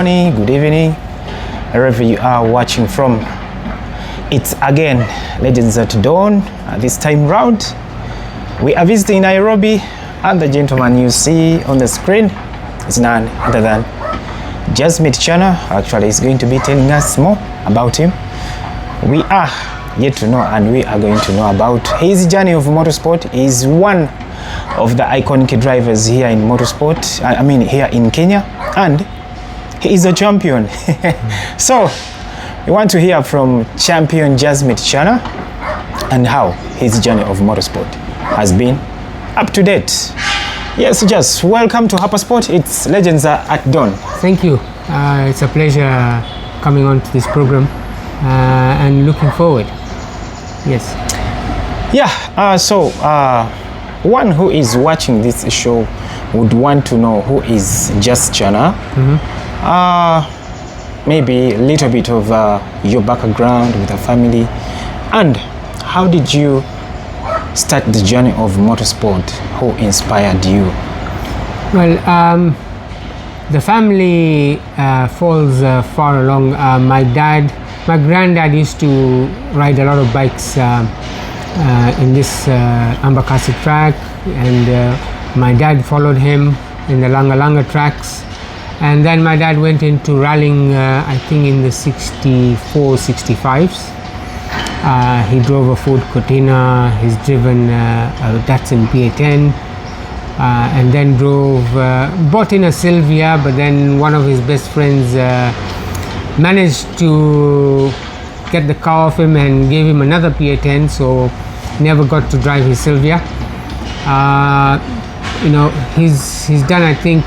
morning, good evening, wherever you are watching from. It's again Legends at Dawn. This time round, we are visiting Nairobi, and the gentleman you see on the screen is none other than Jasmeet Chana. Actually, he's going to be telling us more about him. We are yet to know, and we are going to know about his journey of motorsport. He's one of the iconic drivers here in motorsport, here in Kenya, and he is a champion. So we want to hear from champion Jasmeet Chana and how his journey of motorsport has been up to date. Yes, just welcome to Hypersport. It's Legends at Dawn. Thank you. It's a pleasure coming on to this program and looking forward. Yes. Yeah, one who is watching this show would want to know who is Just Chana. Maybe a little bit of your background with the family, and how did you start the journey of motorsport? Who inspired you? Well, the family falls far along. My granddad used to ride a lot of bikes in this Ambakasi track, and my dad followed him in the Langa tracks, and then my dad went into rallying I think in the 64, 65s. He drove a Ford Cortina, he's driven a Datsun PA10, and then bought in a Sylvia, but then one of his best friends managed to get the car off him and gave him another PA10, so never got to drive his Sylvia. He's done I think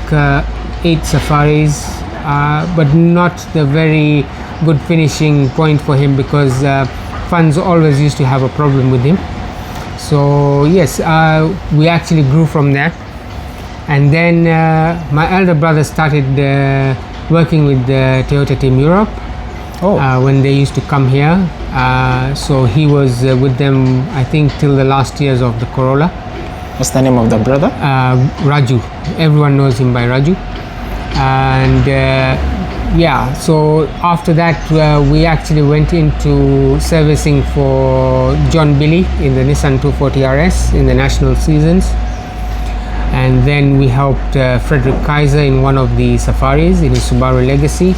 8 safaris, but not the very good finishing point for him, because funds always used to have a problem with him. So yes, we actually grew from there, and then my elder brother started working with the Toyota Team Europe when they used to come here. So he was with them I think till the last years of the Corolla. What's the name of the brother? Raju. Everyone knows him by Raju. And so after that we actually went into servicing for John Billy in the Nissan 240 RS in the national seasons, and then we helped Frederick Kaiser in one of the safaris in his Subaru Legacy.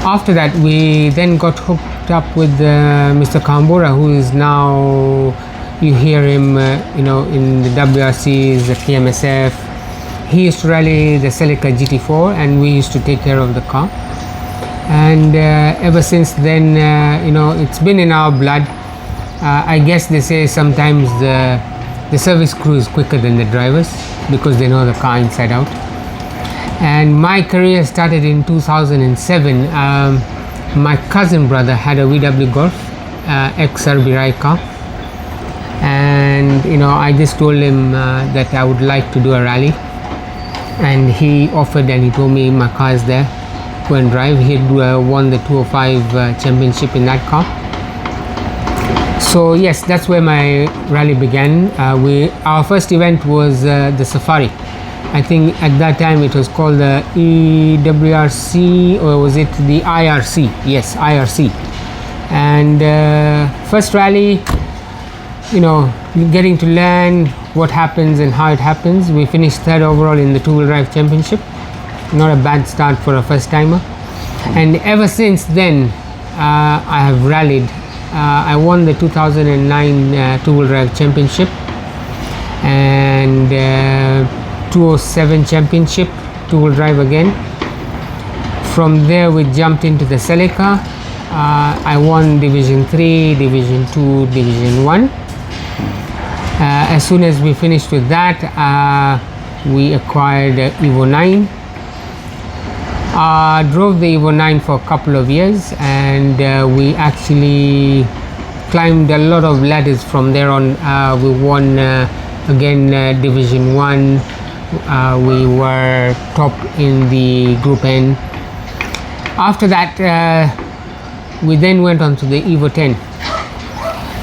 After that we then got hooked up with Mr. Kambura, who is now, you hear him in the WRCs, the PMSF. He used to rally the Celica GT4, and we used to take care of the car. And ever since then, it's been in our blood. I guess they say sometimes the service crew is quicker than the drivers, because they know the car inside out. And my career started in 2007. My cousin brother had a VW Golf XRB Rai car, and I just told him that I would like to do a rally, and he offered, and he told me my car is there, go and drive. He had won the 205 championship in that car. So yes, that's where my rally began. Our first event was the Safari. I think at that time it was called the EWRC, or was it the IRC? Yes, IRC. And first rally, getting to learn what happens and how it happens. We finished 3rd overall in the two-wheel drive championship. Not a bad start for a first timer. And ever since then I have rallied. I won the 2009 two-wheel drive championship, and 2007 championship two-wheel drive again. From there we jumped into the Celica. I won Division 3, Division 2, Division 1. As soon as we finished with that, we acquired Evo 9. Drove the Evo 9 for a couple of years, and we actually climbed a lot of ladders from there on. We won again Division 1. We were top in the Group N. After that, we then went on to the Evo 10.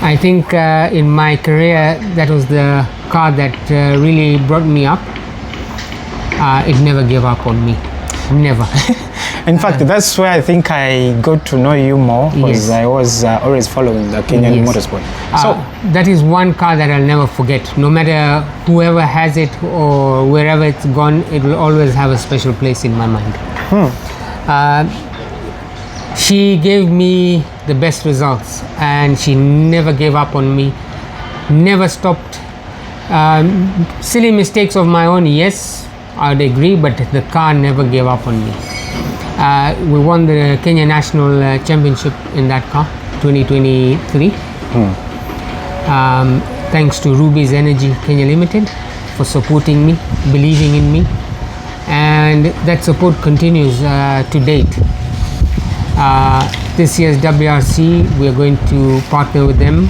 I think in my career that was the car that really brought me up. It never gave up on me. Never. In fact, that's where I think I got to know you more, because Yes. I was always following the Kenyan Yes. Motorsport. So, That is one car that I'll never forget. No matter whoever has it or wherever it's gone, it will always have a special place in my mind. She gave me the best results, and she never gave up on me, never stopped. Silly mistakes of my own, yes, I would agree, but the car never gave up on me. We won the Kenya National Championship in that car, 2023. Thanks to Ruby's Energy Kenya Limited for supporting me, believing in me, and that support continues to date. This year's WRC, we are going to partner with them.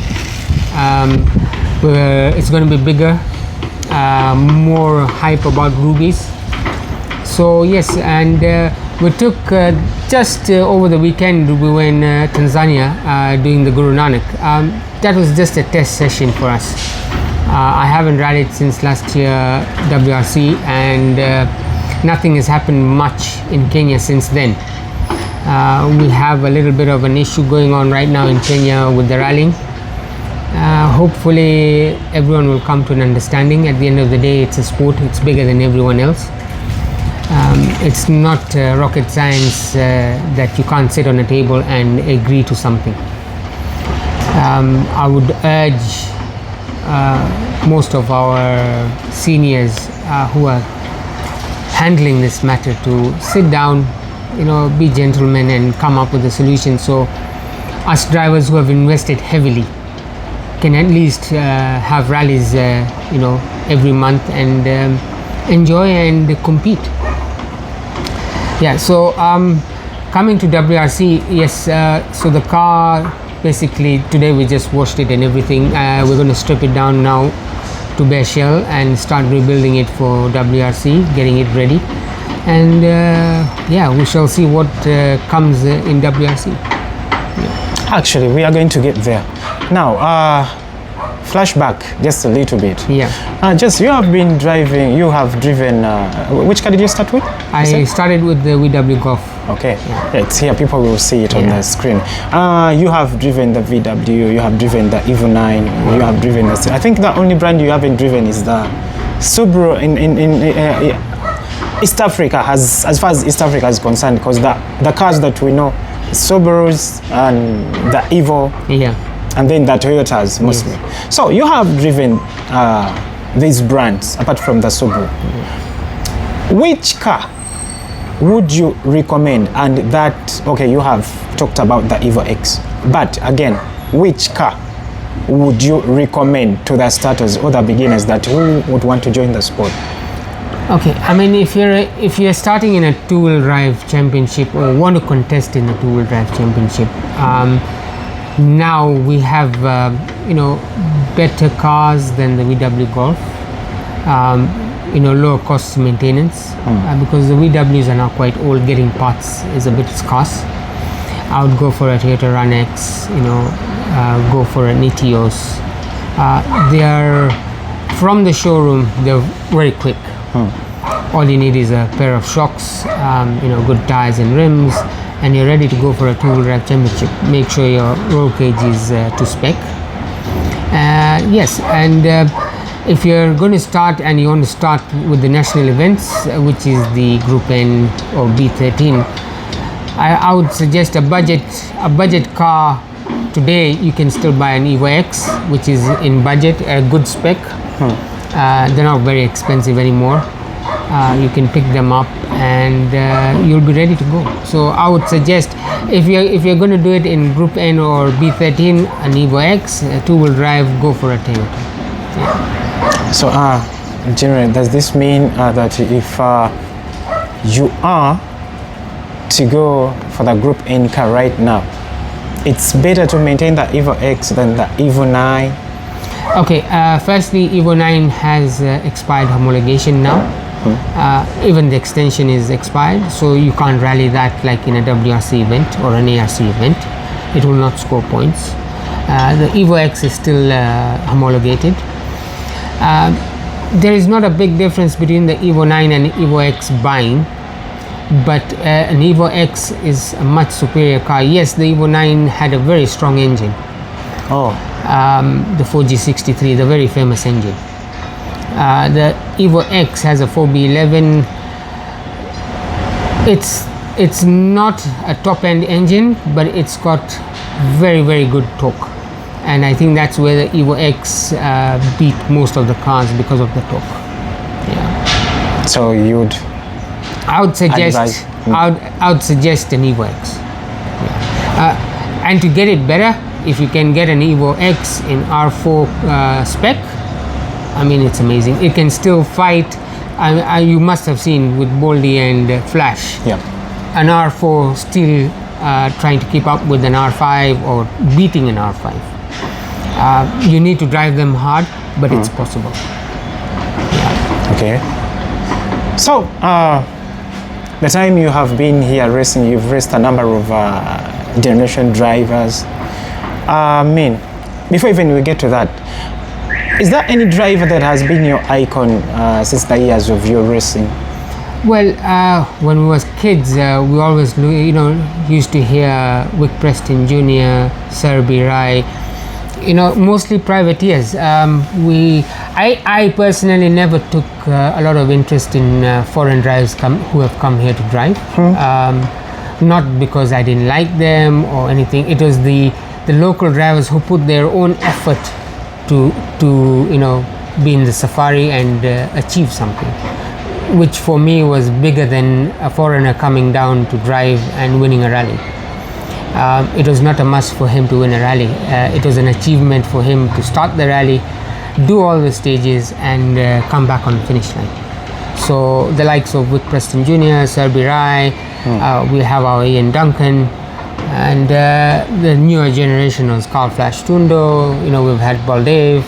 It's going to be bigger, more hype about Ruby's. So yes, and we took just over the weekend, we were in Tanzania doing the Guru Nanak. That was just a test session for us. I haven't rallied since last year WRC, and nothing has happened much in Kenya since then. We have a little bit of an issue going on right now in Kenya with the rallying. Hopefully everyone will come to an understanding. At the end of the day, it's a sport, it's bigger than everyone else. It's not rocket science that you can't sit on a table and agree to something. I would urge most of our seniors who are handling this matter to sit down, be gentlemen and come up with a solution, so us drivers who have invested heavily can at least have rallies every month and enjoy and compete. Yeah, so coming to WRC, yes, so the car, basically today we just washed it and everything. We're going to strip it down now to bare shell and start rebuilding it for WRC, getting it ready, and we shall see what comes in WRC. actually, we are going to get there. Now, flashback just a little bit. Yeah. Just, you have been driving, you have driven, which car did you start with? I started with the VW Golf. Okay, it's here, people will see it on the screen. You have driven the VW, you have driven the Evo 9, you have driven the, I think the only brand you haven't driven is the Subaru in East Africa, as far as East Africa is concerned, because the cars that we know, Subarus and the Evo, and then the Toyotas mostly. Yes. So you have driven these brands apart from the Subaru. Which car would you recommend? And that, okay, you have talked about the Evo X, but again, which car would you recommend to the starters or the beginners that who would want to join the sport? Okay, I mean, if you're starting in a two-wheel drive championship or want to contest in a two-wheel drive championship, now we have better cars than the VW Golf. Lower cost maintenance because the VWs are now quite old. Getting parts is a bit scarce. I would go for a Toyota Run X, go for an Etios. They are from the showroom, they're very quick. All you need is a pair of shocks, good tires and rims, and you're ready to go for a two-wheel drive championship. Make sure your roll cage is to spec. Yes, and if you're going to start and you want to start with the national events, which is the Group N or B13, I would suggest a budget car. Today you can still buy an Evo X, which is in budget, a good spec. They're not very expensive anymore. You can pick them up and you'll be ready to go. So I would suggest, if you're going to do it in Group N or B13, an Evo X, a two-wheel drive, go for a Toyota. So generally, does this mean that if you are to go for the Group N car right now, it's better to maintain the Evo X than the Evo 9? Okay, firstly, Evo 9 has expired homologation now. Even the extension is expired, so you can't rally that like in a WRC event or an ARC event. It will not score points. The Evo X is still homologated. There is not a big difference between the Evo 9 and Evo X buying. but an Evo X is a much superior car. Yes, the Evo 9 had a very strong engine. Oh. The 4G63, the very famous engine. The Evo X has a 4B11. It's not a top-end engine, but it's got very, very good torque, and I think that's where the Evo X beat most of the cars because of the torque. Yeah. So I would suggest I would suggest an Evo X. Yeah. And to get it better, if you can get an Evo X in R4 spec, I mean, it's amazing. It can still fight. You must have seen with Boldy and Flash. Yeah. An R4 still trying to keep up with an R5 or beating an R5. You need to drive them hard, but it's possible. Yeah. Okay. So, the time you have been here racing, you've raced a number of generation drivers. Before even we get to that, is there any driver that has been your icon since the years of your racing? Well, when we was kids, we always, used to hear Wick Preston Jr., Serbi Rai, mostly privateers. I personally never took a lot of interest in foreign drivers who have come here to drive. Not because I didn't like them or anything. It was the local drivers who put their own effort to be in the safari and achieve something, which for me was bigger than a foreigner coming down to drive and winning a rally. It was not a must for him to win a rally. It was an achievement for him to start the rally, do all the stages, and come back on the finish line. So the likes of Wick Preston Jr., Serbi Rai, we have our Ian Duncan, and the newer generation was Carl Flash Tundo. We've had Baldev.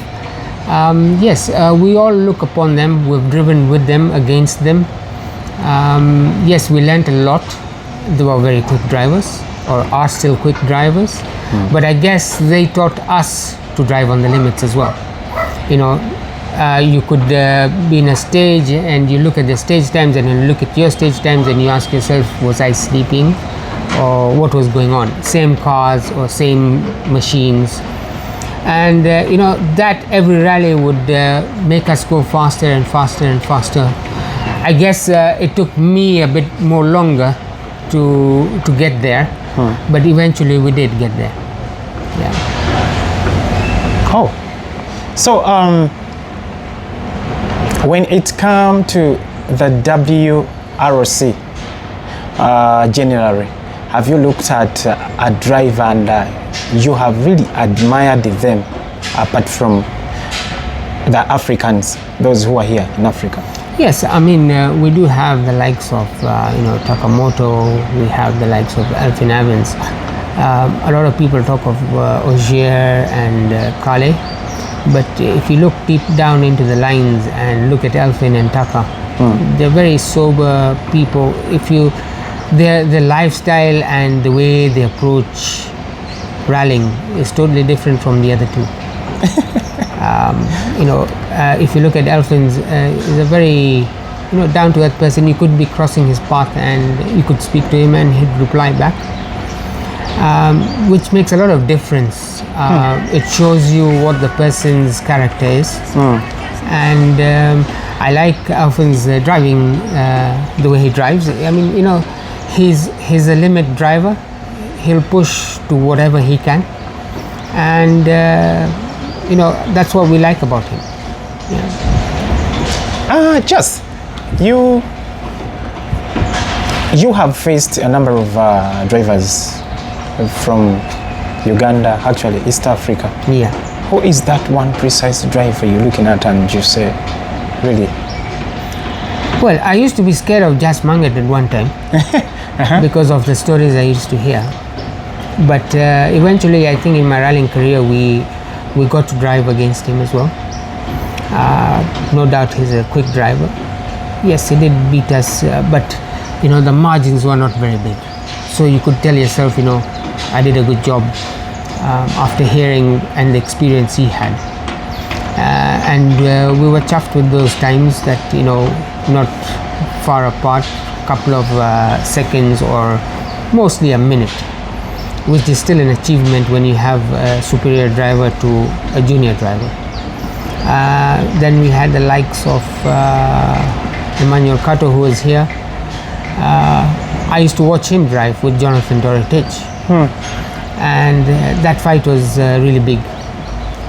Yes, we all look upon them. We've driven with them, against them. Yes, we learnt a lot. They were very quick drivers, or are still quick drivers, but I guess they taught us to drive on the limits as well. You could be in a stage and you look at the stage times and you look at your stage times and you ask yourself, was I sleeping or what was going on? Same cars or same machines, and that every rally would make us go faster and faster and faster. I guess it took me a bit more longer to get there, but eventually we did get there. Yeah. Oh, so when it comes to the WRC generally, have you looked at a driver and you have really admired them, apart from the Africans, those who are here in Africa? Yes, I mean, we do have the likes of Takamoto. We have the likes of Elfyn Evans. A lot of people talk of Ogier and Kale, but if you look deep down into the lines and look at Elfyn and Taka, they're very sober people. Their lifestyle and the way they approach rallying is totally different from the other two. If you look at Elfyn's, he's a very down-to-earth person. You could be crossing his path and you could speak to him and he'd reply back, which makes a lot of difference. It shows you what the person's character is. And I like Elfyn's driving, the way he drives. I mean, he's a limit driver. He'll push to whatever he can, and that's what we like about him. Just you have faced a number of drivers from Uganda, actually East Africa. Yeah. Who is that one precise driver you're looking at and you say, really? Well, I used to be scared of Jas Mangat at one time because of the stories I used to hear. But eventually, I think in my rallying career, we got to drive against him as well. No doubt he's a quick driver. Yes, he did beat us, but the margins were not very big. So you could tell yourself, I did a good job after hearing and the experience he had. And we were chuffed with those times that, not far apart, couple of seconds or mostly a minute, which is still an achievement when you have a superior driver to a junior driver. Then we had the likes of Emmanuel Kato, who was here. I used to watch him drive with Jonathan Dorotich, and that fight was really big.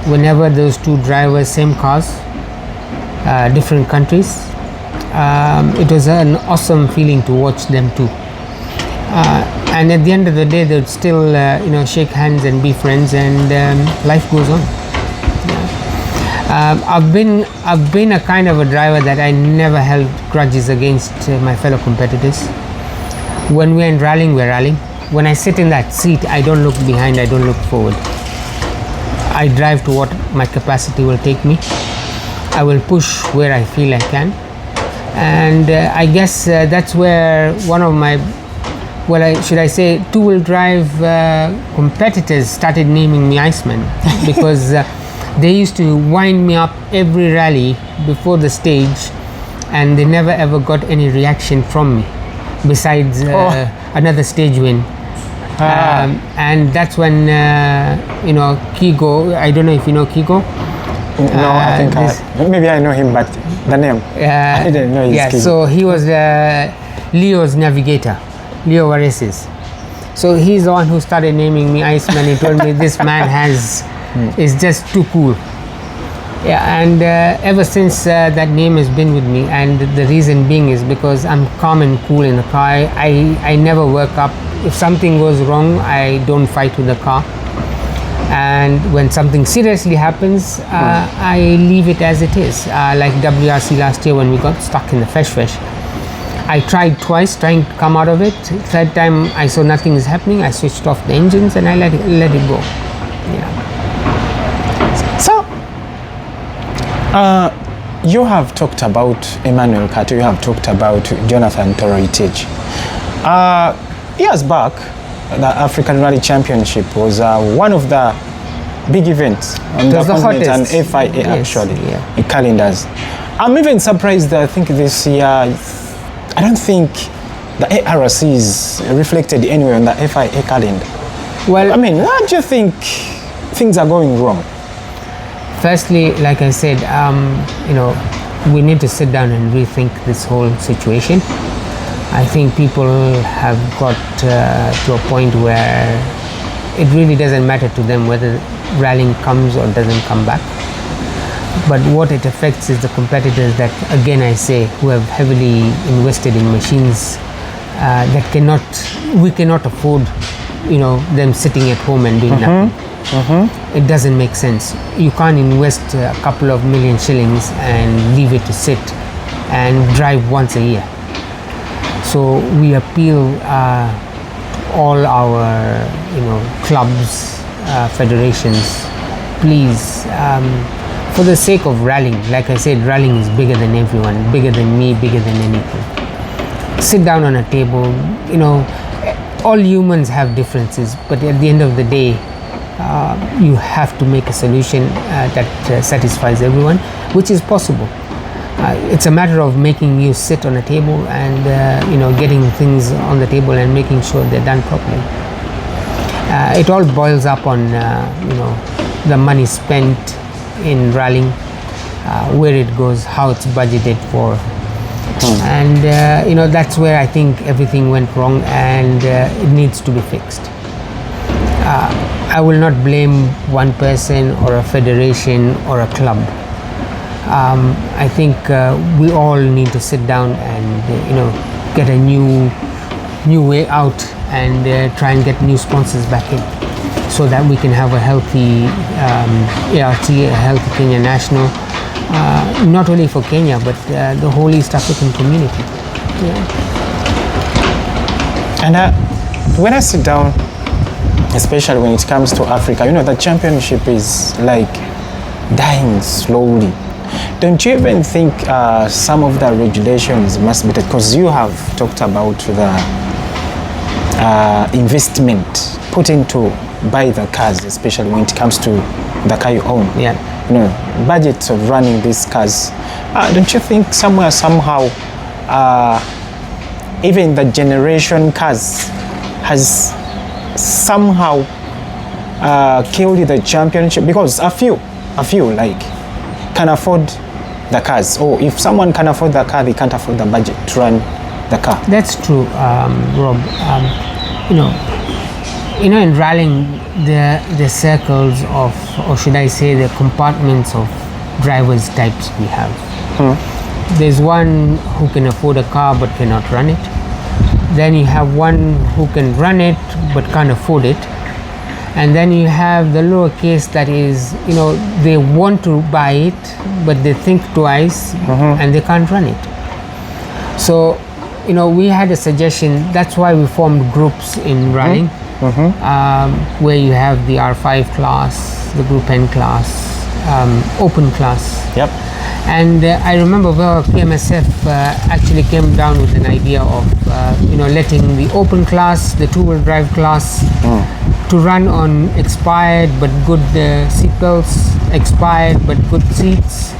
Whenever those two drivers, same cars, different countries, it was an awesome feeling to watch them too. And at the end of the day, they would still shake hands and be friends, and life goes on. I've been a kind of a driver that I never held grudges against my fellow competitors. When we're rallying, we're rallying. When I sit in that seat, I don't look behind, I don't look forward. I drive to what my capacity will take me. I will push where I feel I can. And I guess that's where one of my, should I say, two-wheel drive competitors started naming me Iceman, because they used to wind me up every rally before the stage, and they never ever got any reaction from me besides another stage win. And that's when Kigo, I don't know if you know Kigo. No, I think maybe I know him, but the name I didn't know. Yeah, so he was Leo's navigator, Leo Vareses. So he's the one who started naming me Iceman. He told me this man is just too cool. Yeah, and ever since that name has been with me, and the reason being is because I'm calm and cool in the car. I never work up. If something goes wrong, I don't fight with the car. And when something seriously happens, I leave it as it is. Like WRC last year when we got stuck in the Fesh. I tried twice trying to come out of it. Third time I saw nothing is happening, I switched off the engines and I let it go. Yeah. So, you have talked about Emmanuel Kato, you have talked about Jonathan Dorotich. Years back, the African Rally Championship was one of the big events on the continent and FIA actually, in calendars. I'm even surprised. I think this year, I don't think the ARC is reflected anywhere on the FIA calendar. Well, I mean, why do you think things are going wrong? Firstly, like I said, we need to sit down and rethink this whole situation. I think people have got to a point where it really doesn't matter to them whether rallying comes or doesn't come back. But what it affects is the competitors that, again I say, who have heavily invested in machines that we cannot afford, them sitting at home and doing nothing. It doesn't make sense. You can't invest a couple of million shillings and leave it to sit and drive once a year. So we appeal all our clubs, federations, please, for the sake of rallying, like I said, rallying is bigger than everyone, bigger than me, bigger than anything. Sit down on a table. All humans have differences, but at the end of the day, you have to make a solution that satisfies everyone, which is possible. It's a matter of making you sit on a table and getting things on the table and making sure they're done properly. It all boils up on the money spent in rallying, where it goes, how it's budgeted for, and that's where I think everything went wrong, and it needs to be fixed. I will not blame one person or a federation or a club. I think we all need to sit down and get a new way out and try and get new sponsors back in, so that we can have a healthy ART, a healthy Kenya national, not only for Kenya but the whole East African community. And when I sit down, especially when it comes to Africa, the championship is like dying slowly. Don't you even think some of the regulations must be, because you have talked about the investment put into buy the cars, especially when it comes to the car you own. Budgets of running these cars. Don't you think somehow even the generation cars has somehow killed the championship, because a few like can afford the cars, or if someone can afford the car, they can't afford the budget to run the car. That's true, Rob. In rallying, the circles of, or should I say, the compartments of drivers types we have. There's one who can afford a car but cannot run it. Then you have one who can run it but can't afford it. And then you have the lower case, that is, they want to buy it but they think twice and they can't run it. So, we had a suggestion. That's why we formed groups in rallying, where you have the R5 class, the Group N class, open class. Yep. And I remember where KMSF actually came down with an idea of letting the open class, the two-wheel drive class, to run on expired but good seatbelts, expired but good seats.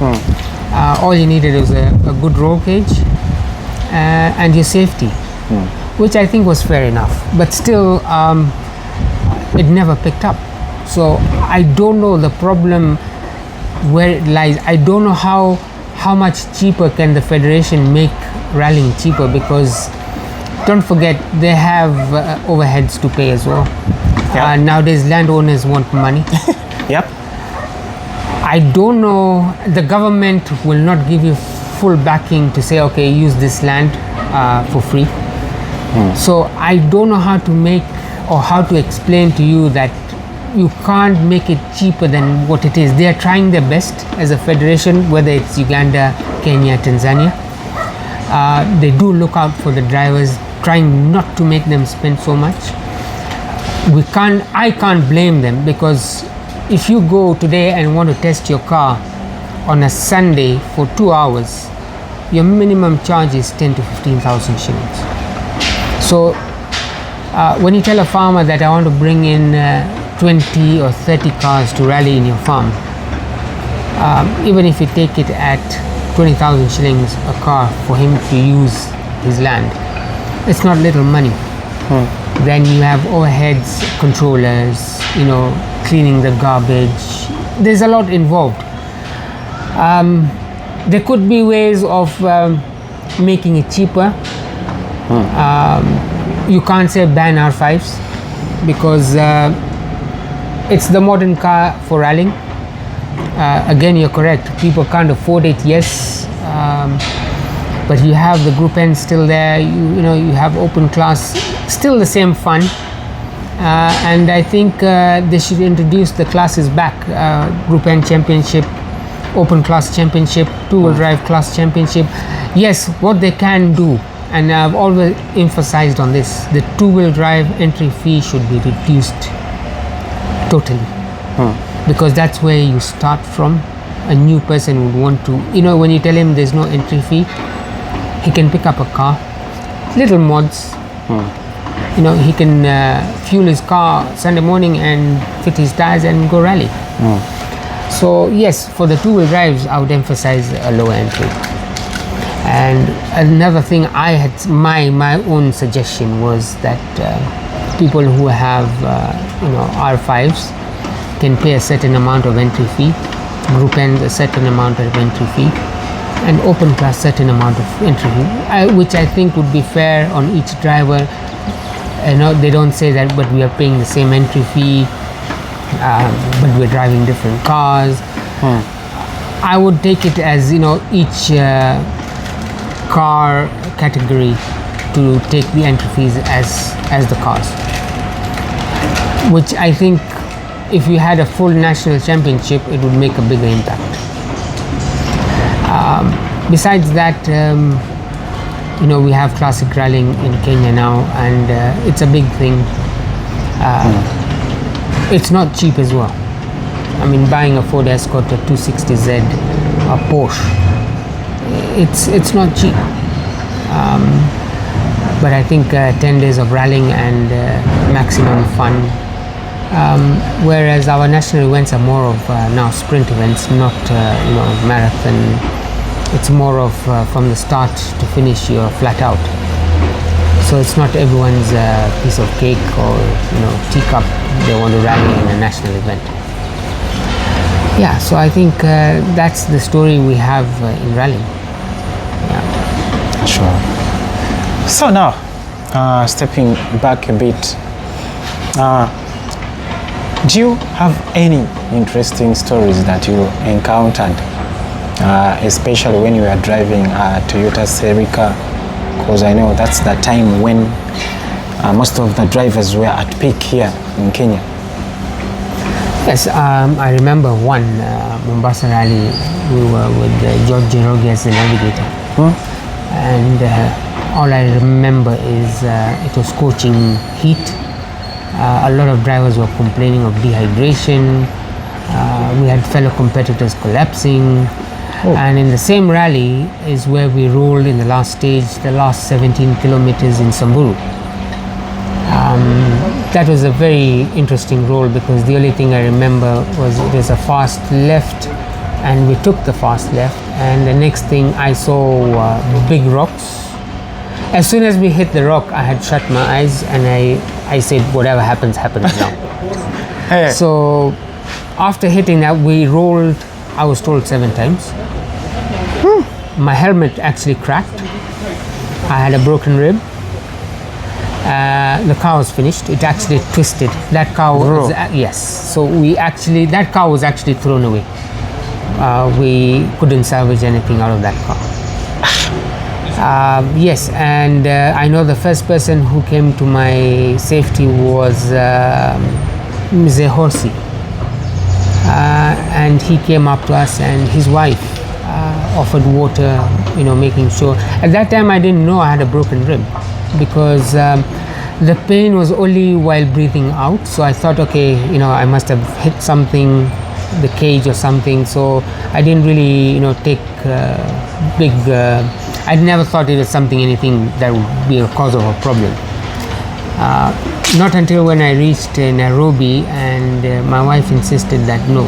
All you needed was a good roll cage and your safety, which I think was fair enough. But still, it never picked up. So I don't know the problem where it lies. I don't know how much cheaper can the federation make rallying cheaper, because don't forget they have overheads to pay as well. Yep. Nowadays landowners want money. Yep. I don't know, the government will not give you full backing to say, okay, use this land for free. So I don't know how to make or how to explain to you that you can't make it cheaper than what it is. They are trying their best as a federation, whether it's Uganda, Kenya, Tanzania. They do look out for the drivers, trying not to make them spend so much. I can't blame them, because if you go today and want to test your car on a Sunday for 2 hours, your minimum charge is 10 to 15,000 shillings. So when you tell a farmer that I want to bring in 20 or 30 cars to rally in your farm, even if you take it at 20,000 shillings a car for him to use his land, it's not little money. Then you have overheads, controllers, cleaning the garbage. There's a lot involved. There could be ways of making it cheaper. You can't say ban R5s, because it's the modern car for rallying. Again, you're correct, people can't afford it, yes, but you have the Group N still there. You have open class, still the same fun, and I think they should introduce the classes back. Group N championship, open class championship, two-wheel drive class championship. Yes, what they can do, and I've always emphasized on this, the two-wheel drive entry fee should be reduced totally, because that's where you start from. A new person would want to, when you tell him there's no entry fee, he can pick up a car, little mods. He can fuel his car Sunday morning and fit his tires and go rally. So yes, for the two-wheel drives, I would emphasize a lower entry. And another thing I had, my own suggestion was that people who have R5s can pay a certain amount of entry fee, Group N a certain amount of entry fee, and open class certain amount of entry fee, which I think would be fair on each driver. They don't say that, but we are paying the same entry fee, but we're driving different cars. I would take it as each car category to take the entry fees as the cars, which I think if we had a full national championship, it would make a bigger impact. Besides that, we have classic rallying in Kenya now, and it's a big thing. It's not cheap as well. I mean, buying a Ford Escort, a 260Z, a Porsche, it's not cheap. But I think 10 days of rallying and maximum fun. Whereas our national events are more of now sprint events, not marathon. It's more of from the start to finish, you're flat out. So it's not everyone's piece of cake or teacup. They want to rally in a national event. Yeah, so I think that's the story we have in rallying. Yeah. Sure. So now, stepping back a bit, do you have any interesting stories that you encountered, especially when you were driving a Toyota Celica? Because I know that's the time when most of the drivers were at peak here in Kenya. Yes, I remember one Mombasa rally. We were with George Jeroge as the navigator, and all I remember is it was scorching heat. A lot of drivers were complaining of dehydration. We had fellow competitors collapsing. And in the same rally is where we rolled in the last stage, the last 17 kilometers in Samburu. That was a very interesting roll because the only thing I remember was it was a fast left, and we took the fast left, and the next thing I saw big rocks. As soon as we hit the rock, I had shut my eyes and I said, whatever happens, happens now. Hey. So after hitting that, we rolled, I was told 7 times. My helmet actually cracked. I had a broken rib. The car was finished. It actually twisted. That car was, yes. So that car was actually thrown away. We couldn't salvage anything out of that car. Yes, and I know the first person who came to my safety was Mzee Horsi. And he came up to us, and his wife offered water, making sure. At that time, I didn't know I had a broken rib because the pain was only while breathing out. So I thought, okay, I must have hit something, the cage or something. So I didn't really, take big. I never thought it was anything that would be a cause of a problem. Not until when I reached Nairobi, and my wife insisted that no,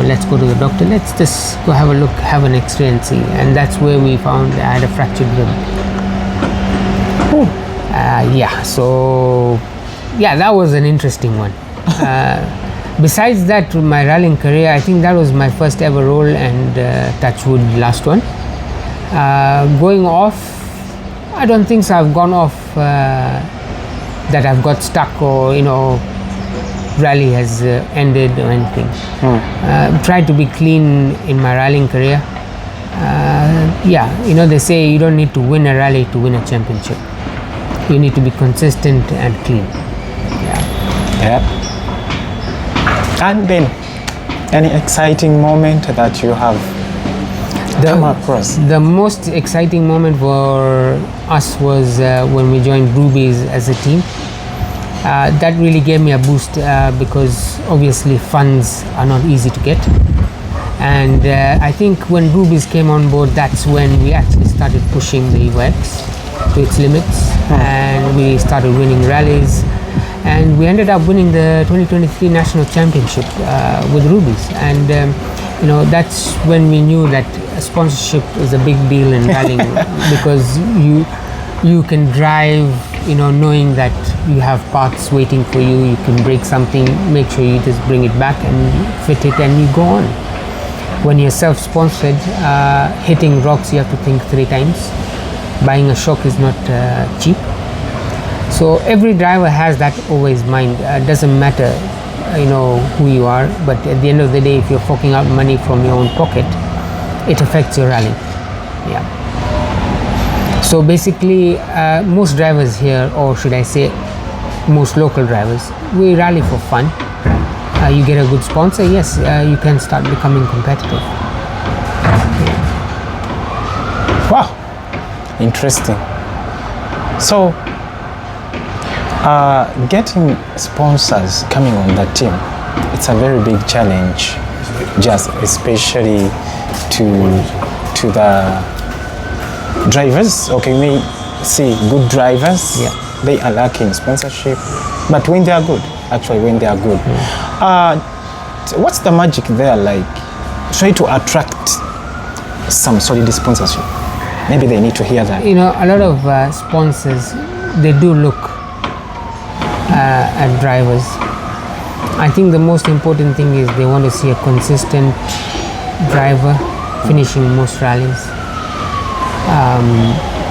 let's go to the doctor. Let's just go have a look, have an X-ray and see. And that's where we found I had a fractured rib. That was an interesting one. Besides that, my rallying career, I think that was my first ever roll, and touch wood, last one. Going off, I don't think so. I've gone off that I've got stuck or rally has ended or anything. Tried to be clean in my rallying career. They say you don't need to win a rally to win a championship. You need to be consistent and clean. Yeah. And then, any exciting moment that you have come across? The most exciting moment for us was when we joined Rubies as a team. That really gave me a boost because obviously funds are not easy to get. And I think when Rubies came on board, that's when we actually started pushing the Evo X to its limits, and we started winning rallies, and we ended up winning the 2023 national championship with Rubies. And that's when we knew that sponsorship is a big deal in rallying because you can drive knowing that you have parts waiting for you. You can break something, make sure you just bring it back and fit it, and you go on. When you're self-sponsored, hitting rocks, you have to think 3 times. Buying a shock is not cheap. So every driver has that always mind. Doesn't matter who you are, but at the end of the day, if you're forking out money from your own pocket, it affects your rally. So basically, most drivers here, or should I say most local drivers, we rally for fun. You get a good sponsor, yes, you can start becoming competitive. Wow, interesting. So getting sponsors coming on the team, it's a very big challenge, just especially to the drivers. Okay, we see good drivers, they are lacking sponsorship, but when they are good, what's the magic there? Like, try to attract some solid sponsorship. Maybe they need to hear that. A lot of sponsors, they do look at drivers. I think the most important thing is they want to see a consistent driver finishing most rallies,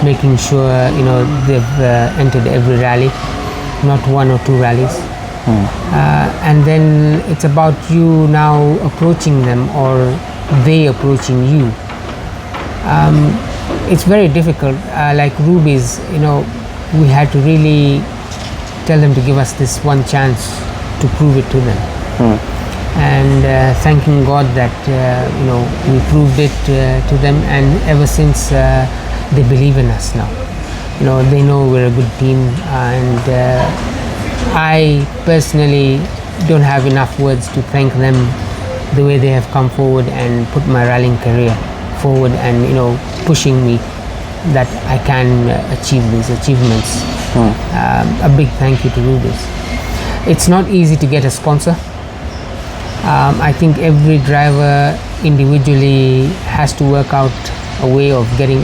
making sure they've entered every rally, not one or two rallies. And then it's about you now approaching them or they approaching you. It's very difficult. Like Ruby's, we had to really tell them to give us this one chance to prove it to them. And thanking God that we proved it to them, and ever since they believe in us now. They know we're a good team, and I personally don't have enough words to thank them the way they have come forward and put my rallying career forward, and pushing me that I can achieve these achievements. A big thank you to Rubies. It's not easy to get a sponsor. I think every driver individually has to work out a way of getting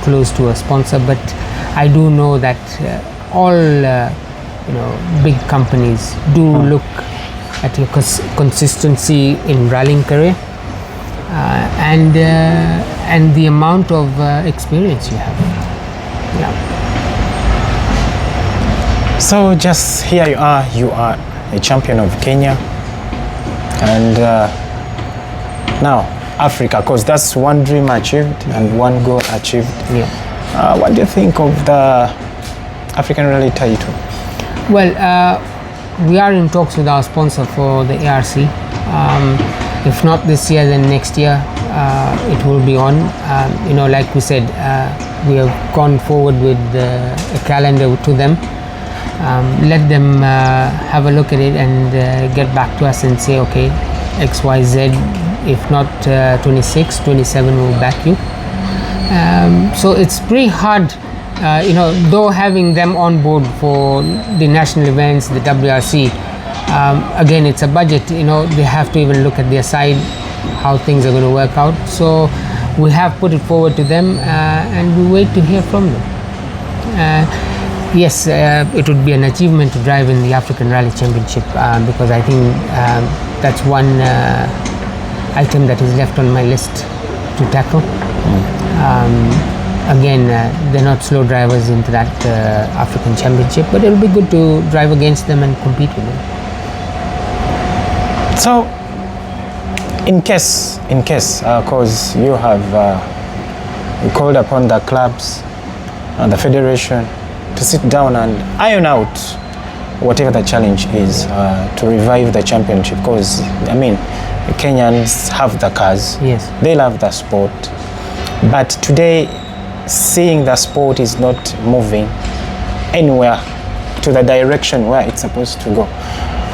close to a sponsor, but I do know that all big companies do look at your consistency in rallying career and the amount of experience you have. So just here you are a champion of Kenya, and now Africa, because that's one dream achieved and one goal achieved. What do you think of the African Rally title? Well, we are in talks with our sponsor for the ARC. If not this year, then next year it will be on. Like we said, we have gone forward with a calendar to them. Let them have a look at it and get back to us and say, okay, XYZ, if not 26, 27 will back you. So it's pretty hard, though having them on board for the national events, the WRC, again, it's a budget, they have to even look at their side, how things are going to work out. So we have put it forward to them and we wait to hear from them. Yes, it would be an achievement to drive in the African Rally Championship because I think that's one item that is left on my list to tackle. Again, they're not slow drivers into that African Championship, but it'll be good to drive against them and compete with them. So, in case, because you have you called upon the clubs and the federation to sit down and iron out whatever the challenge is to revive the championship, because I mean the Kenyans have the cars, yes, they love the sport, but today seeing the sport is not moving anywhere to the direction where it's supposed to go.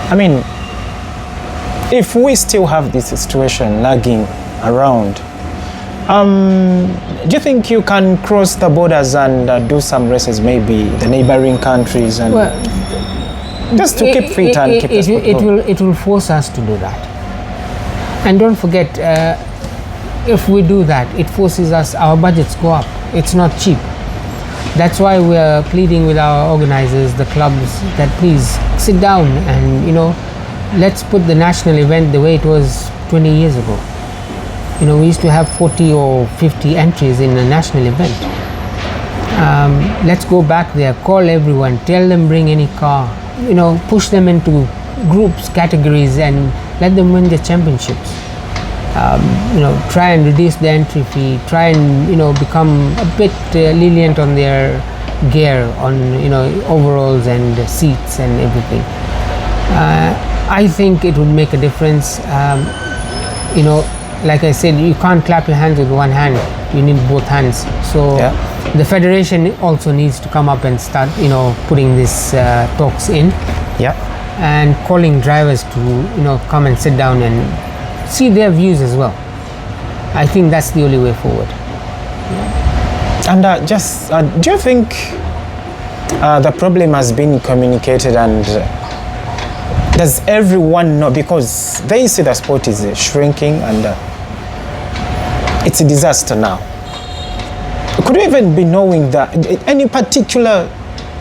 I mean, if we still have this situation lagging around, do you think you can cross the borders and do some races, maybe the neighboring countries, and just to keep fit and keep the sport going? It will force us to do that. And don't forget, if we do that, it forces us, our budgets go up. It's not cheap. That's why we are pleading with our organizers, the clubs, that please sit down and let's put the national event the way it was 20 years ago. We used to have 40 or 50 entries in a national event. Let's go back there, call everyone, tell them bring any car, push them into groups, categories, and let them win the championships. Try and reduce the entry fee, try and become a bit lenient on their gear, on overalls and seats and everything. I think it would make a difference. Like I said, you can't clap your hands with one hand, you need both hands. So the federation also needs to come up and start putting these talks in, and calling drivers to come and sit down and see their views as well. I think that's the only way forward. And do you think the problem has been communicated, and does everyone know? Because they see the sport is shrinking and it's a disaster now. Could you even be knowing that any particular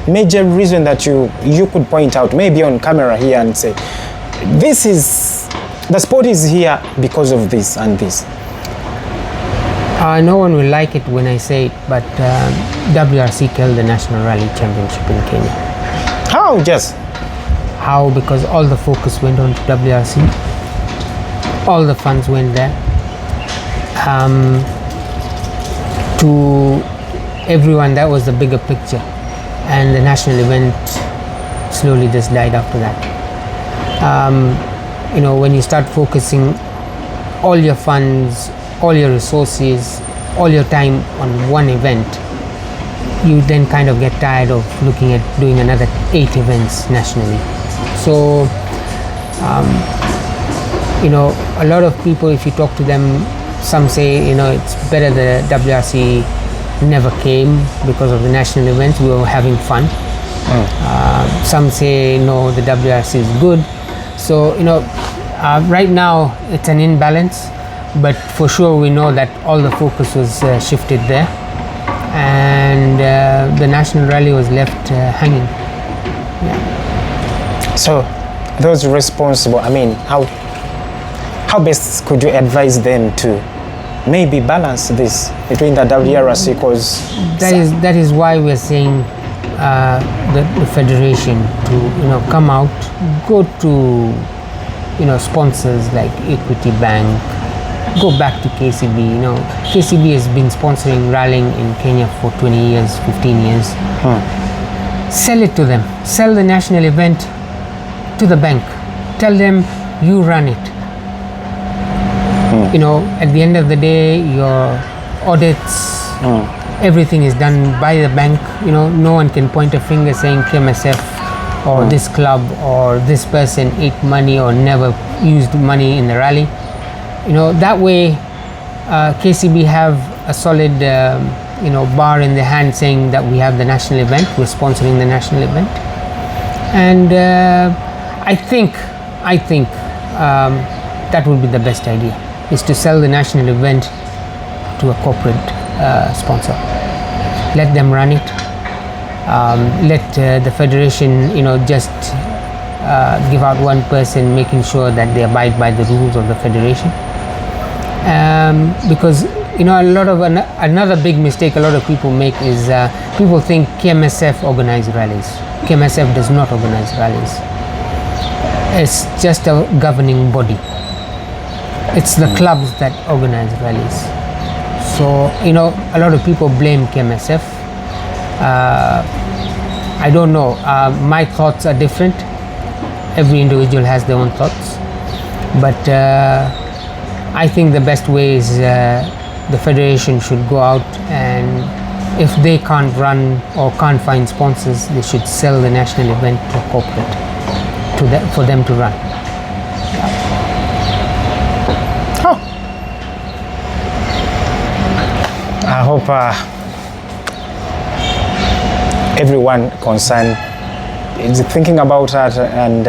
major reason that you could point out, maybe on camera here, and say, this is, the sport is here because of this and this? No one will like it when I say it, but WRC killed the National Rally Championship in Kenya. How, just? How? Because all the focus went on to WRC. All the funds went there. To everyone, that was the bigger picture. And the national event slowly just died after that. When you start focusing all your funds, all your resources, all your time on one event, you then kind of get tired of looking at doing another 8 events nationally. So, a lot of people, if you talk to them, some say, it's better the WRC never came because of the national events, we were having fun. Some say, no, the WRC is good. So, right now it's an imbalance, but for sure we know that all the focus was shifted there, and the national rally was left hanging. Yeah. So, those responsible, how best could you advise them to maybe balance this between the WRC? Because that is why we're saying the federation to come out, go to sponsors like Equity Bank, go back to KCB. KCB has been sponsoring rallying in Kenya for 20 years, 15 years. Sell it to them. Sell the national event to the bank. Tell them you run it. At the end of the day, your audits, everything is done by the bank. No one can point a finger saying KMSF or this club or this person ate money or never used money in the rally. That way KCB have a solid bar in their hand saying that we have the national event, we're sponsoring the national event. And I think that would be the best idea, is to sell the national event to a corporate sponsor. Let them run it. Let the federation just give out one person making sure that they abide by the rules of the federation. Because a lot of another big mistake a lot of people make is people think KMSF organize rallies. KMSF does not organize rallies. It's just a governing body. It's the clubs that organize rallies. So a lot of people blame KMSF. I don't know. My thoughts are different. Every individual has their own thoughts, but I think the best way is the federation should go out, and if they can't run or can't find sponsors, they should sell the national event to a corporate for them to run. I hope everyone concerned is thinking about that, and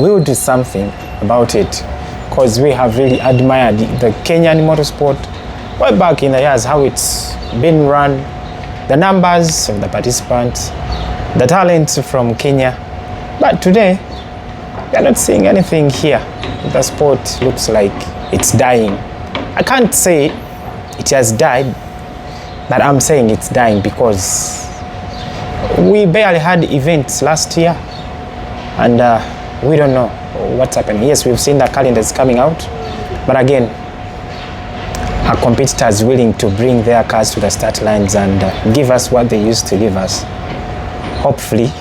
we will do something about it, because we have really admired the Kenyan Motorsport way back in the years, how it's been run, the numbers of the participants, the talents from Kenya. But today, we are not seeing anything here. The sport looks like it's dying. I can't say it has died, but I'm saying it's dying because we barely had events last year, and we don't know what's happening. Yes, we've seen the calendars coming out, but again, our competitors willing to bring their cars to the start lines and give us what they used to give us. Hopefully,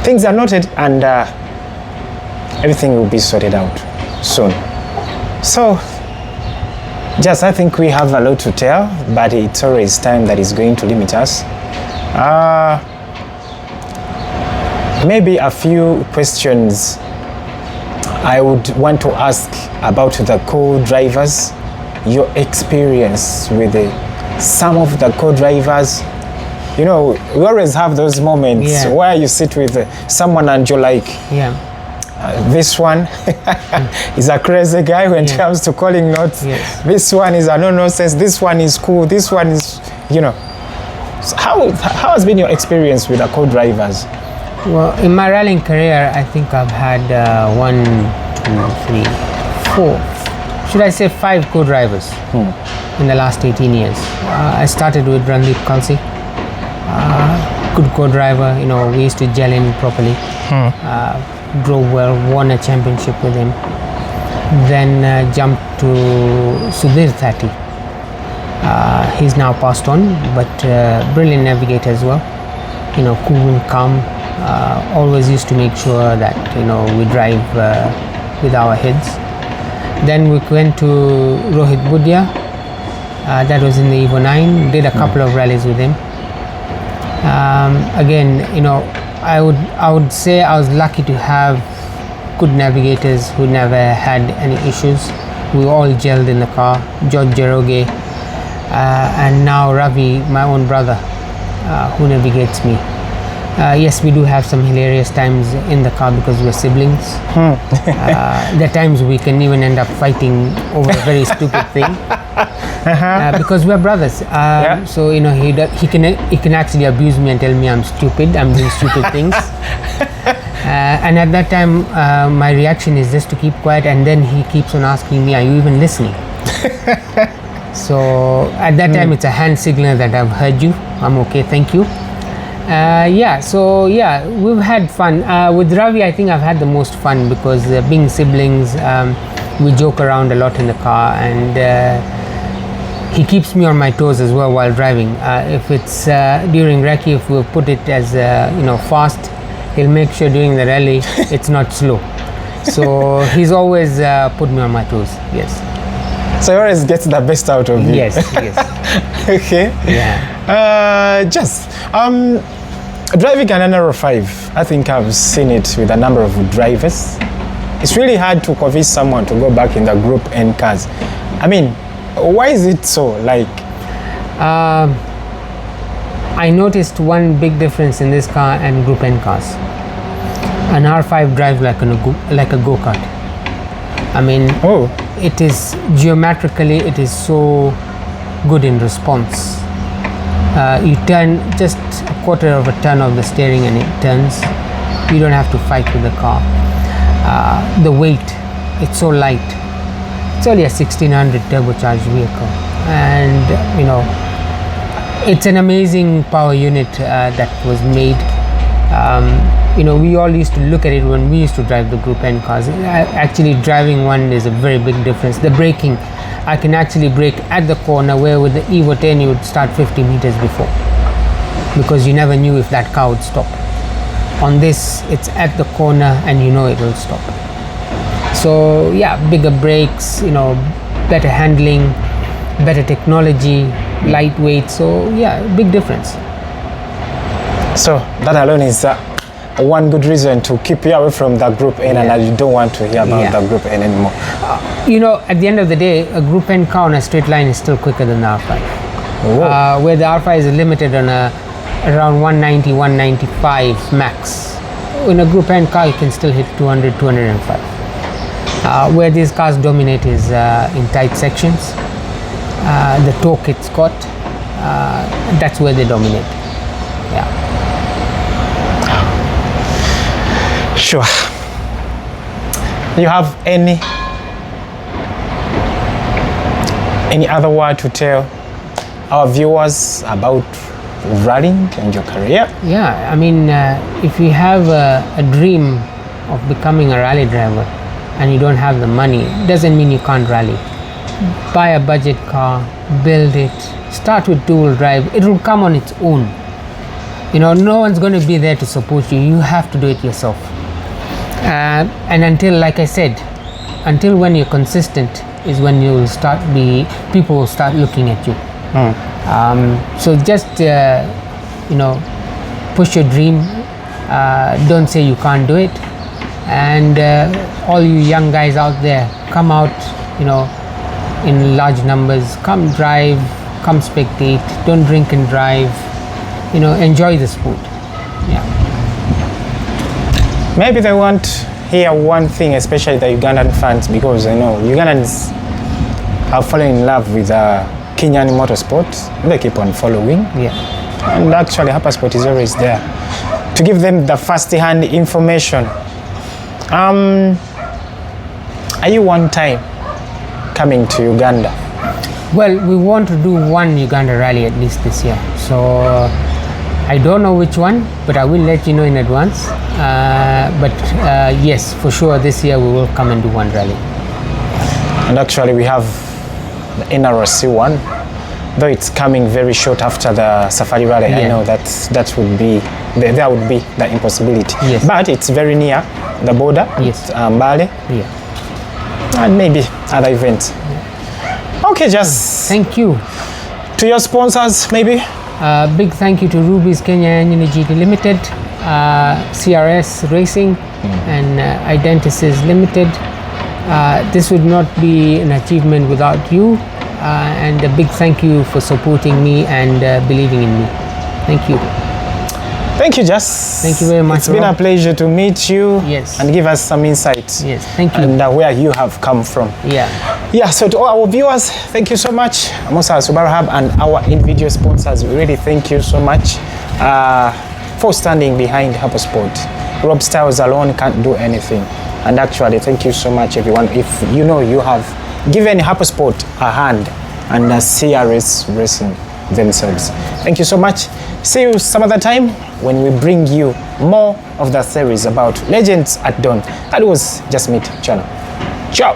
things are noted and everything will be sorted out soon. So, I think we have a lot to tell, but it's always time that is going to limit us. Maybe a few questions I would want to ask about the co-drivers, your experience with some of the co-drivers. We always have those moments where you sit with someone and you're like, this one is a crazy guy when it comes to calling notes. This one is a no-nonsense. This one is cool. This one is, So how has been your experience with the co-drivers? Well, in my rallying career, I think I've had 1, 2, 3, 4. Should I say 5 co-drivers in the last 18 years? I started with Randeep Kalsi, good co-driver. You know, we used to gel in properly. Drove well, won a championship with him. Then jumped to Sudhir Thati. He's now passed on, but brilliant navigator as well. You know, cool and calm. Always used to make sure that, you know, we drive with our heads. Then we went to Rohit Budia. That was in the Evo 9. Did a couple of rallies with him. Again, you know, I would say I was lucky to have good navigators who never had any issues. We all gelled in the car. George Jeroge, and now Ravi, my own brother, who navigates me. Yes, we do have some hilarious times in the car because we're siblings. There are times we can even end up fighting over a very stupid thing. Because we're brothers. So, you know, he can actually abuse me and tell me I'm stupid, I'm doing stupid things. And at that time, my reaction is just to keep quiet, and then he keeps on asking me, are you even listening? So at that time, it's a hand signal that I've heard you, I'm okay, thank you. So we've had fun. With Ravi, I think I've had the most fun because being siblings, we joke around a lot in the car, and he keeps me on my toes as well while driving. If it's during recce, if we put it as you know, fast, he'll make sure during the rally it's not slow. So he's always put me on my toes. Yes. So he always gets the best out of you. Yes. Okay. Yeah. Just driving an NR5, I think I've seen it with a number of drivers. It's really hard to convince someone to go back in the Group N cars. I mean, why is it so? Like, I noticed one big difference in this car and Group N cars. An R5 drives like a go-kart. I mean, it is geometrically, it is so good in response. You turn just a quarter of a turn of the steering and it turns. You don't have to fight with the car. The weight, it's so light. It's only a 1600 turbocharged vehicle, and you know, it's an amazing power unit that was made. You know, we all used to look at it when we used to drive the Group N cars. Actually, driving one is a very big difference. The braking, I can actually brake at the corner, where with the Evo 10 you would start 50 meters before, because you never knew if that car would stop. On this, it's at the corner and you know it will stop. So yeah, bigger brakes, you know, better handling, better technology, lightweight. So yeah, big difference. So that alone is one good reason to keep you away from the Group N, and you don't want to hear about the Group N anymore. You know, at the end of the day, a Group N car on a straight line is still quicker than the R5. Where the R5 is limited on around 190, 195 max. In a Group N car, you can still hit 200, 205. Where these cars dominate is in tight sections. The torque it's got, that's where they dominate. Yeah. Sure. You have any other word to tell our viewers about rallying and your career? Yeah, I mean, if you have a dream of becoming a rally driver and you don't have the money, it doesn't mean you can't rally. Buy a budget car, build it, start with two-wheel drive. It will come on its own. You know, no one's going to be there to support you. You have to do it yourself. And until, like I said, until when you're consistent is when you will people will start looking at you. So just, you know, push your dream. Don't say you can't do it. And all you young guys out there, come out, you know, in large numbers. Come drive, come spectate. Don't drink and drive. You know, enjoy the sport. Yeah. Maybe they want to hear one thing, especially the Ugandan fans, because I know Ugandans have fallen in love with Kenyan Motorsport. They keep on following. Yeah. And actually, Hypersport is always there to give them the first-hand information. Are you one time coming to Uganda? Well, we want to do one Uganda rally at least this year. So I don't know which one, but I will let you know in advance. But yes, for sure, this year we will come and do one rally. And actually, we have the NRC one, though it's coming very short after the Safari Rally. Yeah. I know that would be there would be the impossibility. Yes. But it's very near the border. Yes. Mbale. Yeah. And maybe other events. Okay, just Thank you. to your sponsors, maybe. Big thank you to Ruby's Kenya Energy Limited, CRS Racing, and Identisys Limited. This would not be an achievement without you, and a big thank you for supporting me and believing in me. Thank you. Thank you, Jess. Thank you very much, It's been a Rob. pleasure to meet you. Yes. And give us some insights. Yes, thank you. And where you have come from. Yeah. Yeah, so to all our viewers, thank you so much. Musa Subaru Hub and our in-video sponsors, we really thank you so much for standing behind Hypersport. Rob Styles alone can't do anything. And actually, thank you so much, everyone. If you know you have given Hypersport a hand and CRS Racing themselves. Thank you so much. See you some other time when we bring you more of the series about Legends at Dawn. That was Jasmeet Chana. Ciao.